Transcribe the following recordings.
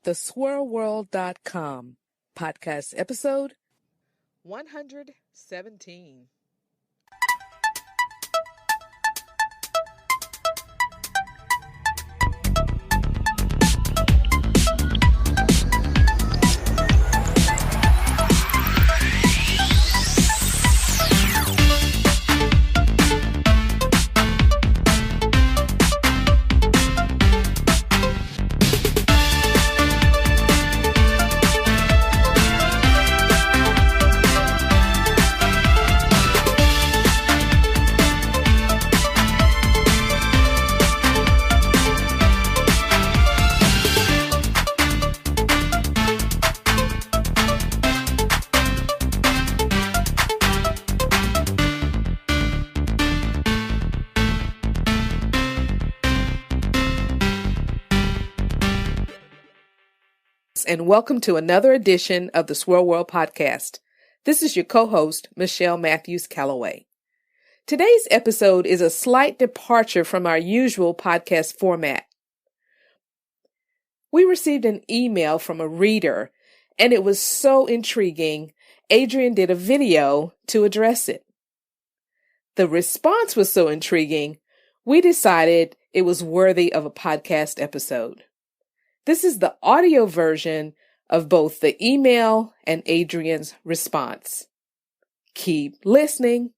theswirlworld.com, podcast episode 117. and welcome to another edition of the Swirl World podcast. This is your co-host, Michelle Matthews Calloway. Today's episode is a slight departure from our usual podcast format. We received an email from a reader, and it was so intriguing, Adrian did a video to address it. The response was so intriguing, we decided it was worthy of a podcast episode. This is the audio version of both the email and Adrian's response. Keep listening.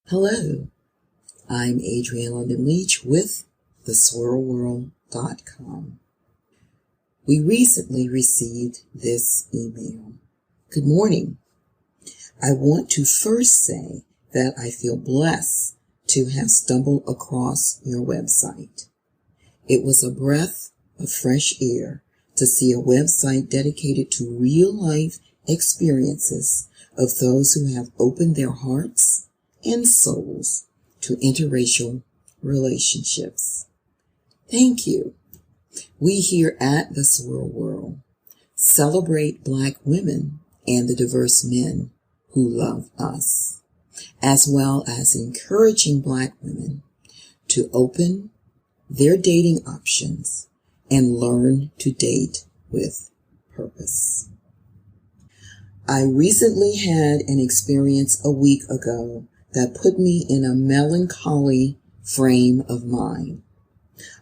Hello, I'm Adrienne London Leach with theswirlworld.com. We recently received this email. Good morning. I want to first say that I feel blessed to have stumbled across your website. It was a breath of fresh air to see a website dedicated to real-life experiences of those who have opened their hearts and souls to interracial relationships. Thank you. We here at the Swirl World celebrate Black women and the diverse men who love us, as well as encouraging Black women to open their dating options and learn to date with purpose. I recently had an experience a week ago that put me in a melancholy frame of mind.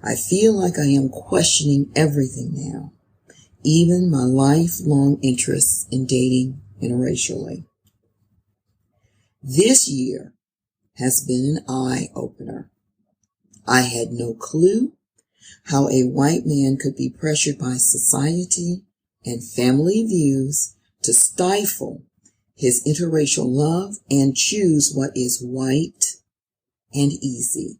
I feel like I am questioning everything now, even my lifelong interests in dating interracially. This year has been an eye-opener. I had no clue how a white man could be pressured by society and family views to stifle his interracial love and choose what is white and easy.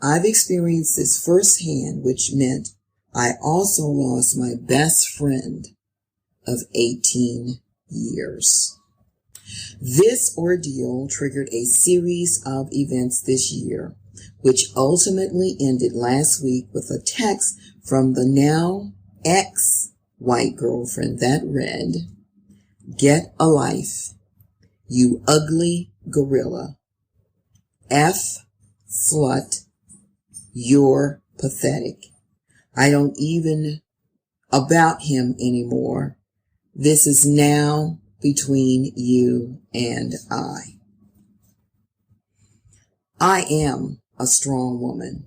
I've experienced this firsthand, which meant I also lost my best friend of 18 years. This ordeal triggered a series of events this year, which ultimately ended last week with a text from the now ex-white girlfriend that read, "Get a life, you ugly gorilla. F slut, you're pathetic. I don't even about him anymore. This is now between you and I." I am a strong woman,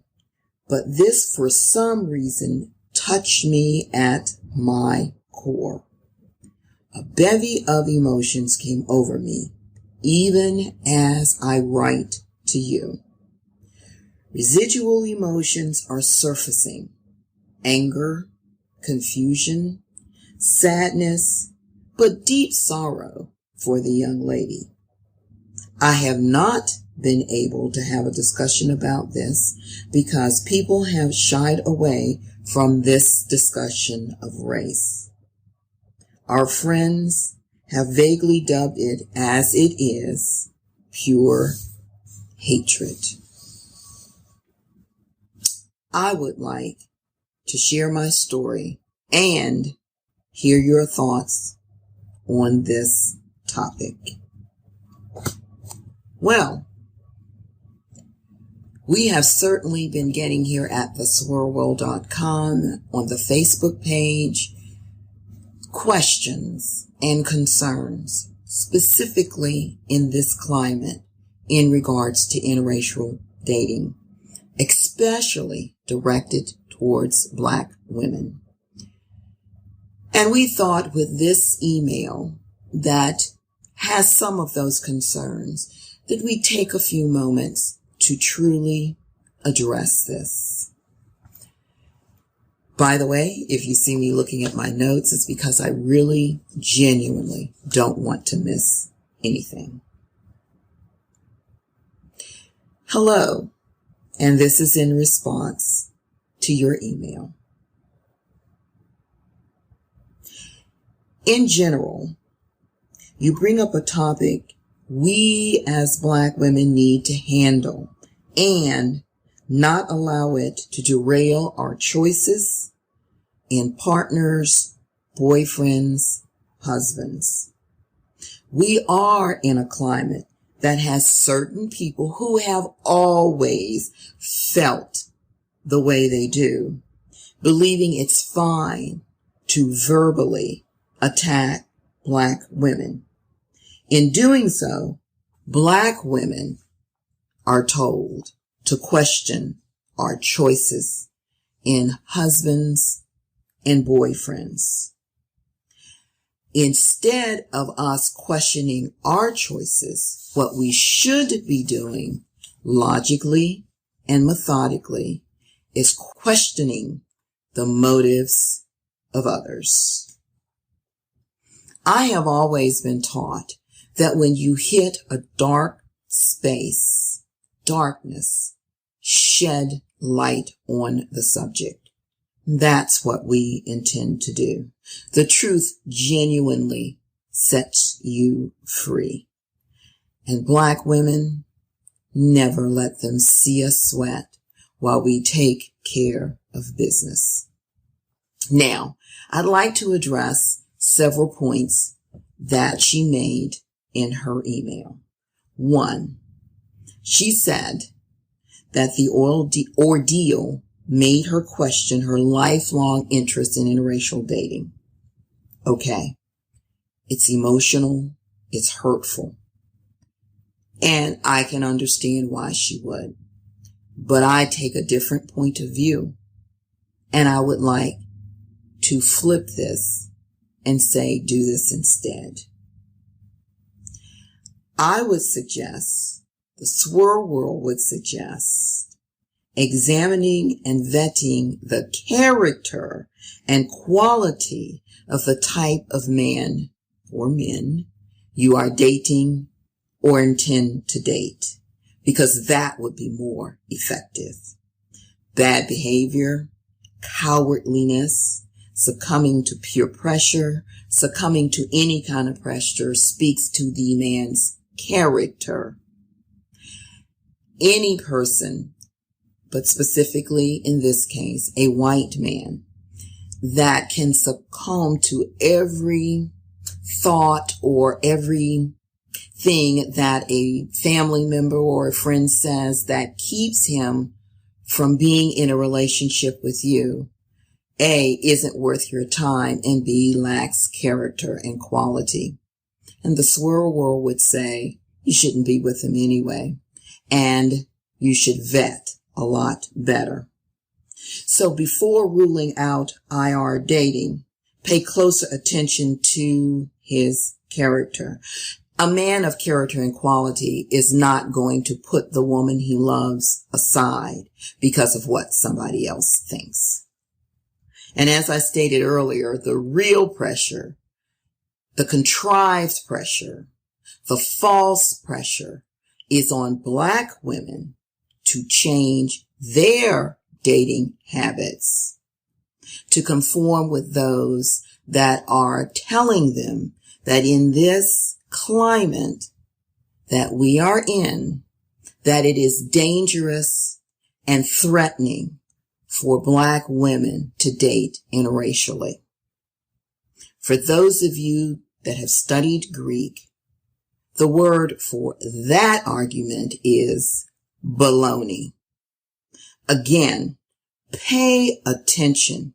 but this for some reason touched me at my core. A bevy of emotions came over me, even as I write to you. Residual emotions are surfacing: anger, confusion, sadness, but deep sorrow for the young lady. I have not been able to have a discussion about this because people have shied away from this discussion of race. Our friends have vaguely dubbed it as it is, pure hatred. I would like to share my story and hear your thoughts on this topic. Well, We have certainly been getting here at theswirlworld.com on the Facebook page questions and concerns, specifically in this climate in regards to interracial dating, especially directed towards Black women. And we thought with this email that has some of those concerns that we take a few moments to truly address this. By the way, if you see me looking at my notes, it's because I really genuinely don't want to miss anything. Hello, and this is in response to your email. In general, you bring up a topic we as Black women need to handle and not allow it to derail our choices in partners, boyfriends, husbands. We are in a climate that has certain people who have always felt the way they do, believing it's fine to verbally attack Black women. In doing so, Black women are told to question our choices in husbands and boyfriends. Instead of us questioning our choices, what we should be doing logically and methodically is questioning the motives of others. I have always been taught that when you hit a dark space, darkness, shed light on the subject. That's what we intend to do. The truth genuinely sets you free. And Black women, never let them see us sweat while we take care of business. Now, I'd like to address several points that she made in her email. One, she said that the ordeal made her question her lifelong interest in interracial dating. Okay, it's emotional, it's hurtful, and I can understand why she would. But I take a different point of view, and I would like to flip this and say, do this instead. I would suggest, the Swirl World would suggest, examining and vetting the character and quality of the type of man or men you are dating or intend to date, because that would be more effective. Bad behavior, cowardliness, succumbing to peer pressure, succumbing to any kind of pressure speaks to the man's character. Any person, but specifically in this case, a white man, that can succumb to every thought or every thing that a family member or a friend says that keeps him from being in a relationship with you, A, isn't worth your time, and B, lacks character and quality. And the Swirl World would say you shouldn't be with him anyway, and you should vet a lot better. So before ruling out IR dating, pay closer attention to his character. A man of character and quality is not going to put the woman he loves aside because of what somebody else thinks. And as I stated earlier, the real pressure, the contrived pressure, the false pressure is on Black women to change their dating habits to conform with those that are telling them that in this climate that we are in, that it is dangerous and threatening for Black women to date interracially. For those of you that have studied Greek, the word for that argument is baloney. Again, pay attention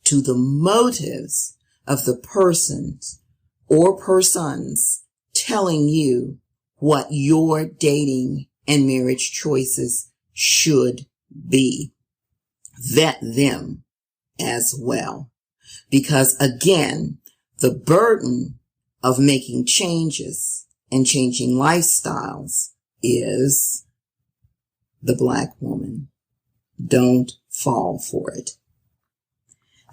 to the motives of the persons or persons telling you what your dating and marriage choices should be. Vet them as well. Because again, the burden of making changes and changing lifestyles is the Black woman. Don't fall for it.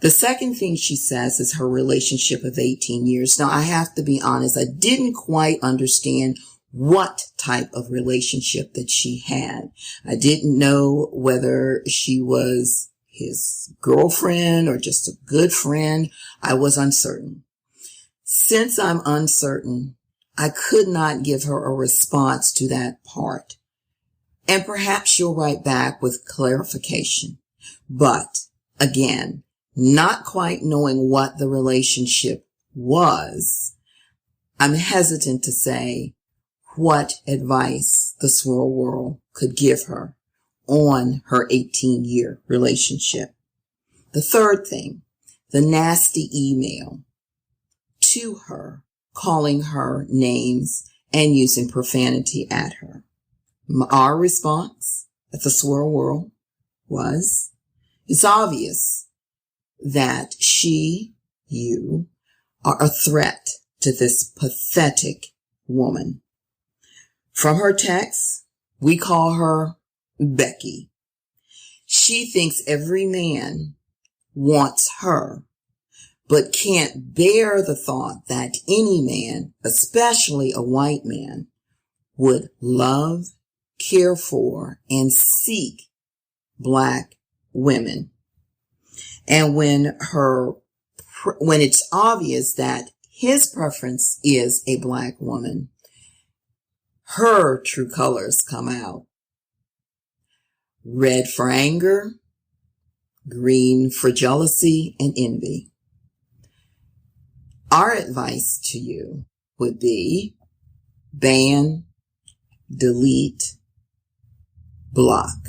The second thing she says is her relationship of 18 years. Now, I have to be honest, I didn't quite understand what type of relationship that she had. I didn't know whether she was his girlfriend or just a good friend. I was uncertain. Since I'm uncertain, I could not give her a response to that part. And perhaps she'll write back with clarification. But again, not quite knowing what the relationship was, I'm hesitant to say what advice the Swirl World could give her on her 18-year relationship. The third thing, the nasty email to her, calling her names and using profanity at her. Our response at the Swirl World was, it's obvious that you are a threat to this pathetic woman. From her text, we call her Becky. She thinks every man wants her, but can't bear the thought that any man, especially a white man, would love, care for, and seek Black women. And when it's obvious that his preference is a Black woman, her true colors come out. Red for anger, green for jealousy and envy. Our advice to you would be ban, delete, block.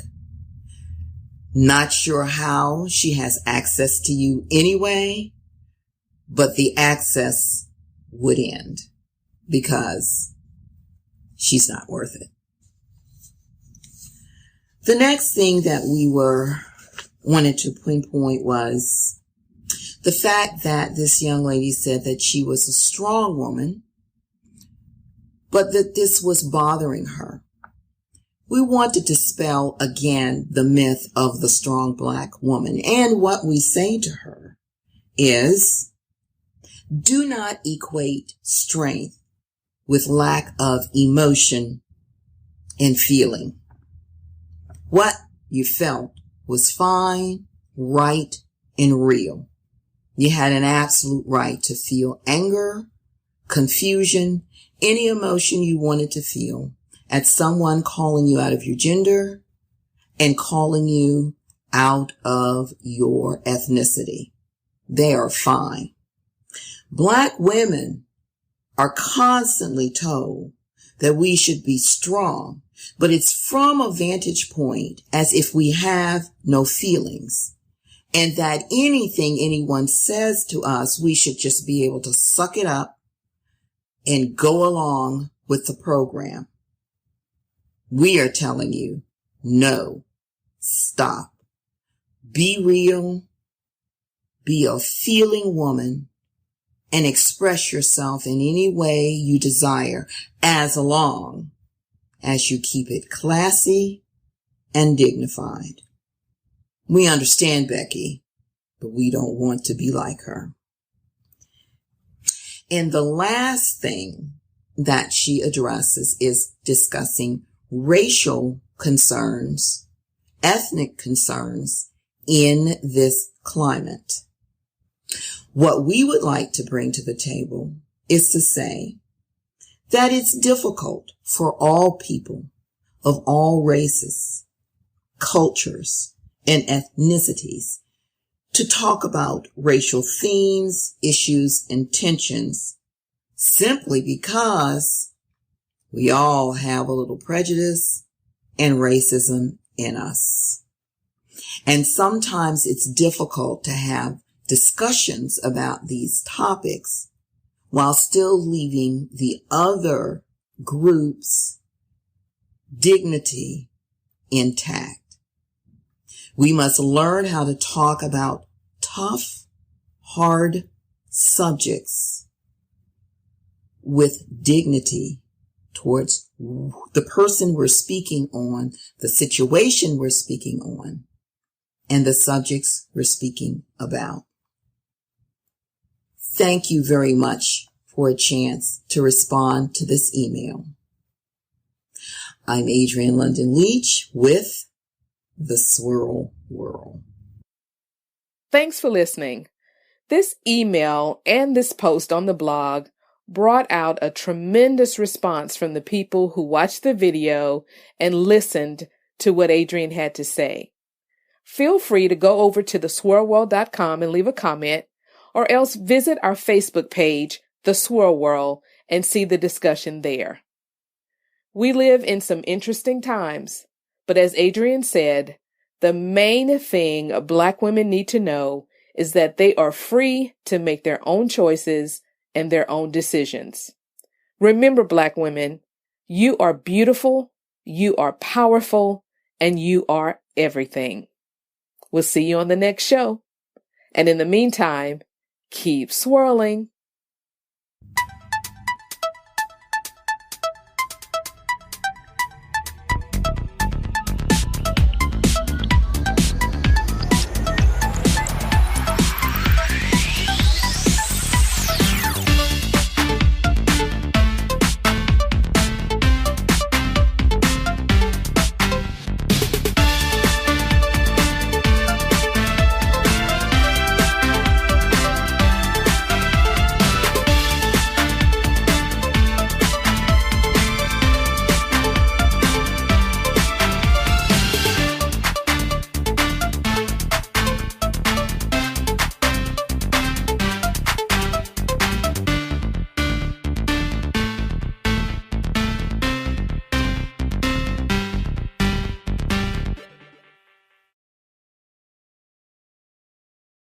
Not sure how she has access to you anyway, but the access would end because she's not worth it. The next thing that we wanted to pinpoint was the fact that this young lady said that she was a strong woman, but that this was bothering her. We want to dispel again the myth of the strong Black woman. And what we say to her is, do not equate strength with lack of emotion and feeling. What you felt was fine, right, and real. You had an absolute right to feel anger, confusion, any emotion you wanted to feel at someone calling you out of your gender and calling you out of your ethnicity. They are fine. Black women are constantly told that we should be strong, but it's from a vantage point as if we have no feelings, and that anything anyone says to us, we should just be able to suck it up and go along with the program. We are telling you, no, stop. Be real, be a feeling woman, and express yourself in any way you desire, as long as you keep it classy and dignified. We understand Becky, but we don't want to be like her. And the last thing that she addresses is discussing racial concerns, ethnic concerns in this climate. What we would like to bring to the table is to say that it's difficult for all people of all races, cultures, and ethnicities to talk about racial themes, issues, and tensions simply because we all have a little prejudice and racism in us. And sometimes it's difficult to have discussions about these topics while still leaving the other group's dignity intact. We must learn how to talk about tough, hard subjects with dignity towards the person we're speaking on, the situation we're speaking on, and the subjects we're speaking about. Thank you very much for a chance to respond to this email. I'm Adrienne London Leach with The Swirl World. Thanks for listening. This email and this post on the blog brought out a tremendous response from the people who watched the video and listened to what Adrienne had to say. Feel free to go over to theswirlworld.com and leave a comment, or else visit our Facebook page, The Swirl World, and see the discussion there. We live in some interesting times, but as Adrienne said, the main thing Black women need to know is that they are free to make their own choices and their own decisions. Remember, Black women, you are beautiful, you are powerful, and you are everything. We'll see you on the next show. And in the meantime, keep swirling.